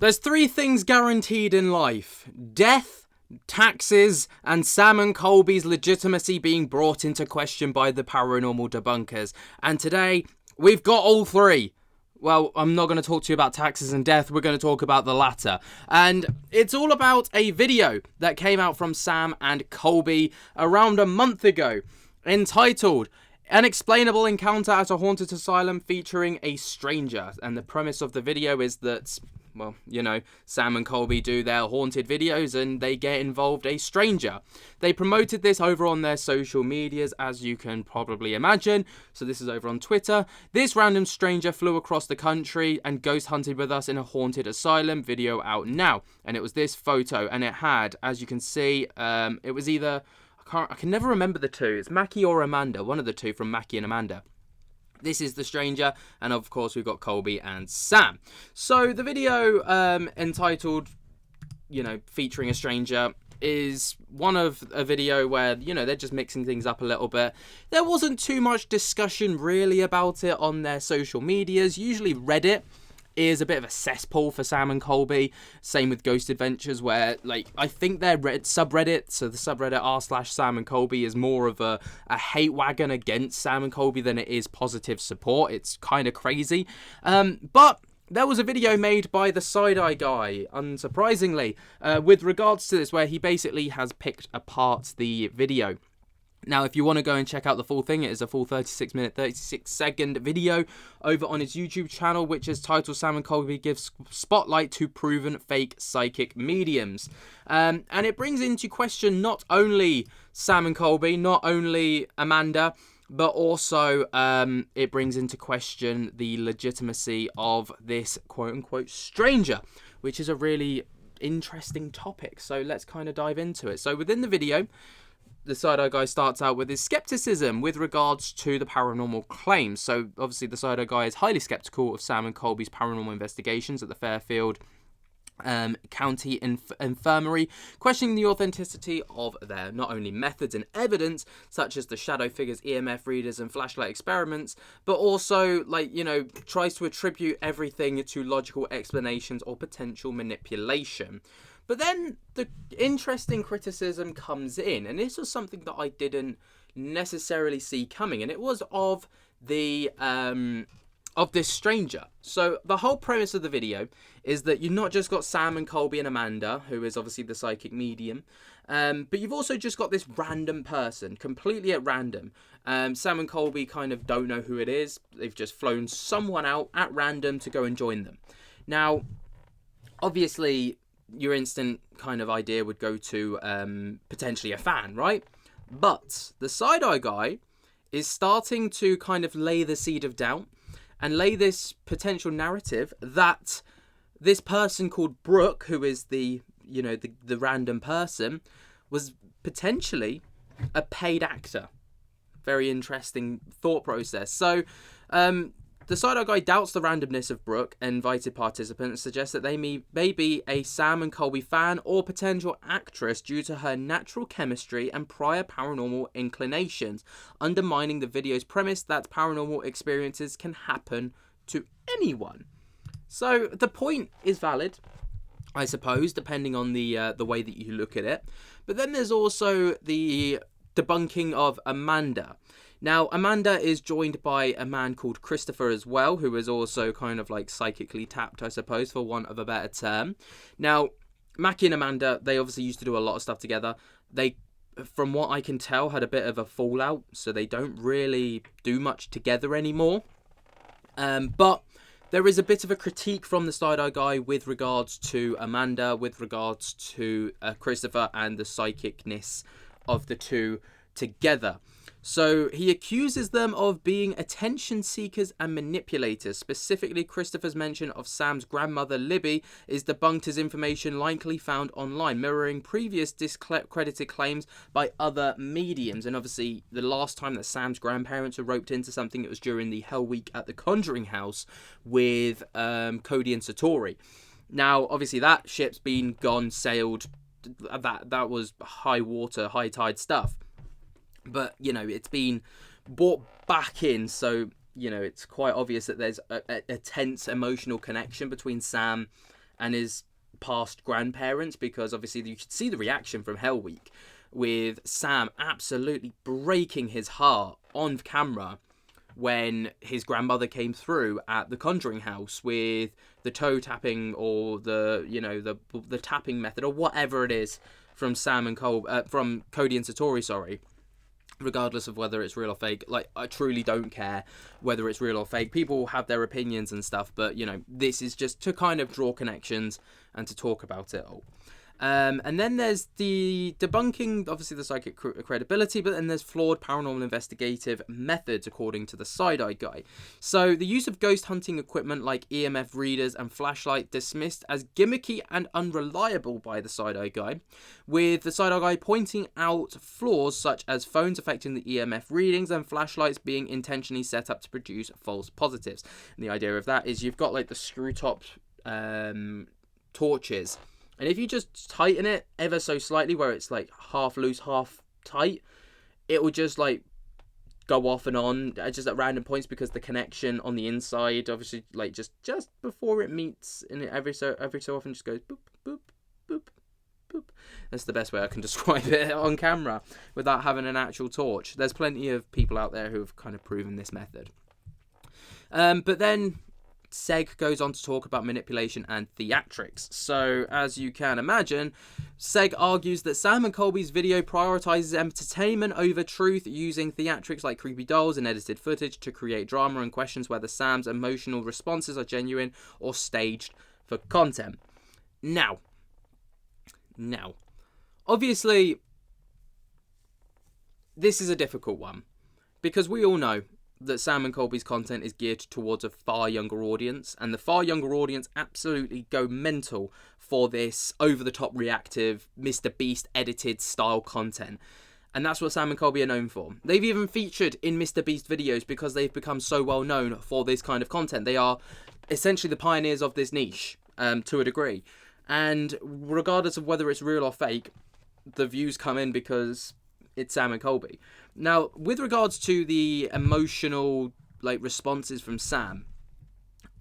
There's three things guaranteed in life: death, taxes, and Sam and Colby's legitimacy being brought into question by the paranormal debunkers. And today, we've got all three. Well, I'm not going to talk to you about taxes and death, we're going to talk about the latter. And it's all about a video that came out from Sam and Colby around a month ago, entitled An Explainable Encounter at a Haunted Asylum featuring a Stranger. And the premise of the video is that, well, you know, Sam and Colby do their haunted videos and they get involved a stranger. They promoted this over on their social medias, as you can probably imagine. So this is over on Twitter. This random stranger flew across the country and ghost hunted with us in a haunted asylum. Video out now. And it was this photo, and it had, as you can see, it was either, I can never remember the two. It's Mackie or Amanda, one of the two from Mackie and Amanda. This is the stranger, and of course we've got Colby and Sam. So the video entitled, you know, featuring a stranger is one of a video where, you know, they're just mixing things up a little bit. There wasn't too much discussion really about it on their social medias. Usually Reddit is a bit of a cesspool for Sam and Colby. Same with Ghost Adventures, where, like, I think their subreddit, so the subreddit r/Sam and Colby, is more of a hate wagon against Sam and Colby than it is positive support. It's kind of crazy. But there was a video made by the Sideeye Guy, unsurprisingly, with regards to this, where he basically has picked apart the video. Now, if you want to go and check out the full thing, it is a full 36-minute, 36-second video over on his YouTube channel, which is titled Sam and Colby Gives Spotlight to Proven Fake Psychic Mediums. And it brings into question not only Sam and Colby, not only Amanda, but also it brings into question the legitimacy of this quote-unquote stranger, which is a really interesting topic. So let's kind of dive into it. So within the video, the Sideeye Guy starts out with his skepticism with regards to the paranormal claims. So obviously the Sideeye Guy is highly skeptical of Sam and Colby's paranormal investigations at the Fairfield County Infirmary, questioning the authenticity of their not only methods and evidence, such as the shadow figures, EMF readers, and flashlight experiments, but also, like, you know, tries to attribute everything to logical explanations or potential manipulation. But then the interesting criticism comes in, and this was something that I didn't necessarily see coming, and it was of the of this stranger. So the whole premise of the video is that you've not just got Sam and Colby and Amanda, who is obviously the psychic medium, but you've also just got this random person, completely at random. Sam and Colby kind of don't know who it is. They've just flown someone out at random to go and join them. Now, obviously, your instant kind of idea would go to potentially a fan, right? But the Sideeye Guy is starting to kind of lay the seed of doubt and lay this potential narrative that this person called Brooke, who is the, you know, the random person, was potentially a paid actor. Very interesting thought process. So, the Sideeye Guy doubts the randomness of Brooke, and invited participants suggests that they may be a Sam and Colby fan or potential actress due to her natural chemistry and prior paranormal inclinations, undermining the video's premise that paranormal experiences can happen to anyone. So the point is valid, I suppose, depending on the way that you look at it. But then there's also the debunking of Amanda. Now, Amanda is joined by a man called Christopher as well, who is also kind of like psychically tapped, I suppose, for want of a better term. Now, Mackie and Amanda, they obviously used to do a lot of stuff together. They, from what I can tell, had a bit of a fallout, so they don't really do much together anymore. But there is a bit of a critique from the Sideeye Guy with regards to Amanda, with regards to Christopher, and the psychicness of the two together. So he accuses them of being attention seekers and manipulators. Specifically, Christopher's mention of Sam's grandmother, Libby, is debunked as information likely found online, mirroring previous discredited claims by other mediums. And obviously, the last time that Sam's grandparents were roped into something, it was during the Hell Week at the Conjuring House with Cody and Satori. Now, obviously, that ship's been gone, sailed. That was high water, high tide stuff. But, you know, it's been brought back in, so, you know, it's quite obvious that there's a tense emotional connection between Sam and his past grandparents, because obviously you could see the reaction from Hell Week with Sam absolutely breaking his heart on camera when his grandmother came through at the Conjuring house with the toe tapping, or the, you know, the tapping method, or whatever it is from from Cody and Satori, sorry. Regardless of whether it's real or fake, like, I truly don't care whether it's real or fake. People have their opinions and stuff, but, you know, this is just to kind of draw connections and to talk about it all. And then there's the debunking, obviously the psychic credibility, but then there's flawed paranormal investigative methods, according to the Sideeye Guy. So the use of ghost hunting equipment like EMF readers and flashlight dismissed as gimmicky and unreliable by the Sideeye Guy, with the Sideeye Guy pointing out flaws such as phones affecting the EMF readings and flashlights being intentionally set up to produce false positives. And the idea of that is you've got like the screw top torches, and if you just tighten it ever so slightly, where it's like half loose, half tight, it will just like go off and on just at random points, because the connection on the inside, obviously, like just before it meets, and every so often just goes boop, boop, boop, boop. That's the best way I can describe it on camera without having an actual torch. There's plenty of people out there who have kind of proven this method. But then Seg goes on to talk about manipulation and theatrics. So, as you can imagine, Seg argues that Sam and Colby's video prioritizes entertainment over truth, using theatrics like creepy dolls and edited footage to create drama, and questions whether Sam's emotional responses are genuine or staged for content. Now, obviously, this is a difficult one, because we all know that Sam and Colby's content is geared towards a far younger audience, and the far younger audience absolutely go mental for this over-the-top reactive, Mr. Beast edited style content. And that's what Sam and Colby are known for. They've even featured in Mr. Beast videos because they've become so well known for this kind of content. They are essentially the pioneers of this niche, to a degree. And regardless of whether it's real or fake, the views come in because it's Sam and Colby. Now, with regards to the emotional responses from Sam,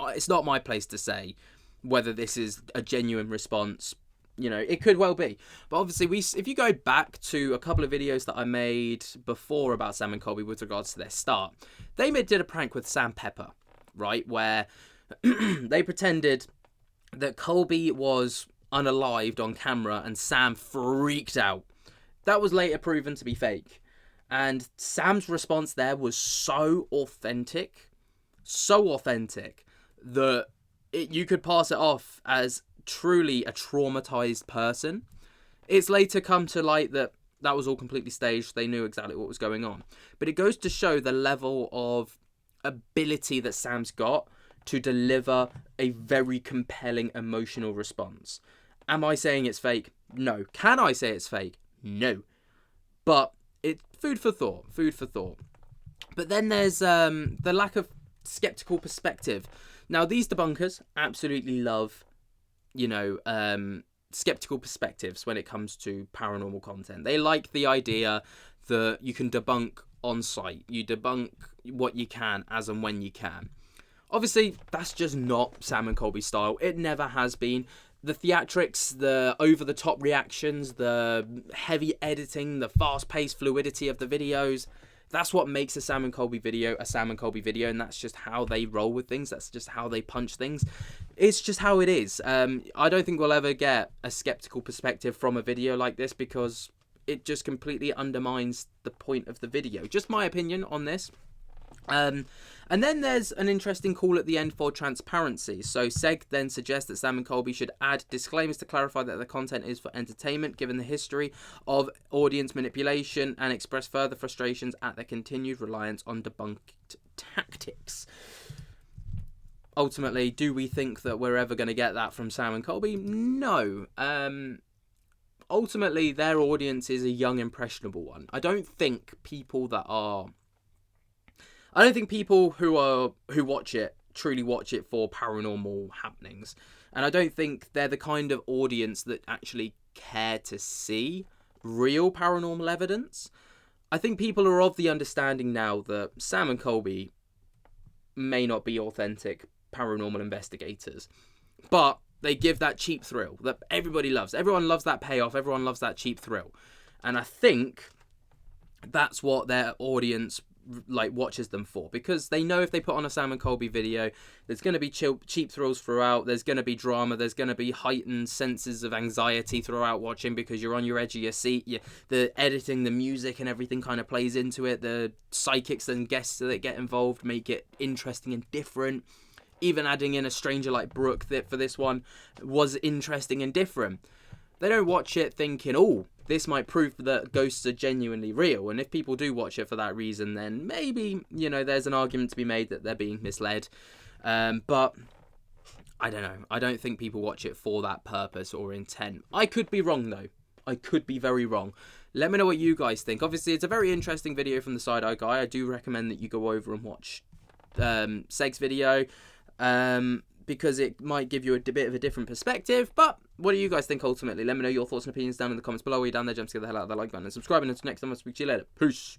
it's not my place to say whether this is a genuine response. You know, it could well be. But obviously, if you go back to a couple of videos that I made before about Sam and Colby with regards to their start, they did a prank with Sam Pepper, right? Where they pretended that Colby was unalived on camera and Sam freaked out. That was later proven to be fake. And Sam's response there was so authentic that you could pass it off as truly a traumatized person. It's later come to light that was all completely staged. They knew exactly what was going on. But it goes to show the level of ability that Sam's got to deliver a very compelling emotional response. Am I saying it's fake? No. Can I say it's fake? No. But it's food for thought. But then there's the lack of skeptical perspective. Now, these debunkers absolutely love, skeptical perspectives when it comes to paranormal content. They like the idea that you can debunk on site. You debunk what you can as and when you can. Obviously, that's just not Sam and Colby's style. It never has been. The theatrics, the over-the-top reactions, the heavy editing, the fast-paced fluidity of the videos, that's what makes a Sam and Colby video a Sam and Colby video, and that's just how they roll with things. That's just how they punch things. It's just how it is. I don't think we'll ever get a skeptical perspective from a video like this, because it just completely undermines the point of the video. Just my opinion on this. And then there's an interesting call at the end for transparency. So Seg then suggests that Sam and Colby should add disclaimers to clarify that the content is for entertainment, given the history of audience manipulation, and express further frustrations at their continued reliance on debunked tactics. Ultimately, do we think that we're ever going to get that from Sam and Colby? No. Ultimately, their audience is a young, impressionable one. I don't think people who watch it truly watch it for paranormal happenings. And I don't think they're the kind of audience that actually care to see real paranormal evidence. I think people are of the understanding now that Sam and Colby may not be authentic paranormal investigators. But They give that cheap thrill that everybody loves. Everyone loves that payoff. Everyone loves that cheap thrill. And I think that's what their audience like watches them for, because they know if they put on a Sam and Colby video, there's going to be cheap thrills throughout, there's going to be drama, there's going to be heightened senses of anxiety throughout watching, because you're on your edge of your seat. The editing, the music and everything kind of plays into it. The psychics and guests that get involved make it interesting and different. Even adding in a stranger like Brooke that for this one was interesting and different. They don't watch it thinking, oh, this might prove that ghosts are genuinely real. And if people do watch it for that reason, then maybe, there's an argument to be made that they're being misled. But I don't know. I don't think people watch it for that purpose or intent. I could be wrong, though. I could be very wrong. Let me know what you guys think. Obviously, it's a very interesting video from the Sideeye Guy. I do recommend that you go over and watch Seg's video. Because it might give you a bit of a different perspective. But what do you guys think ultimately? Let me know your thoughts and opinions down in the comments below. While you're down there, jump to the hell out of the like button and subscribe. And until next time, I'll speak to you later. Peace.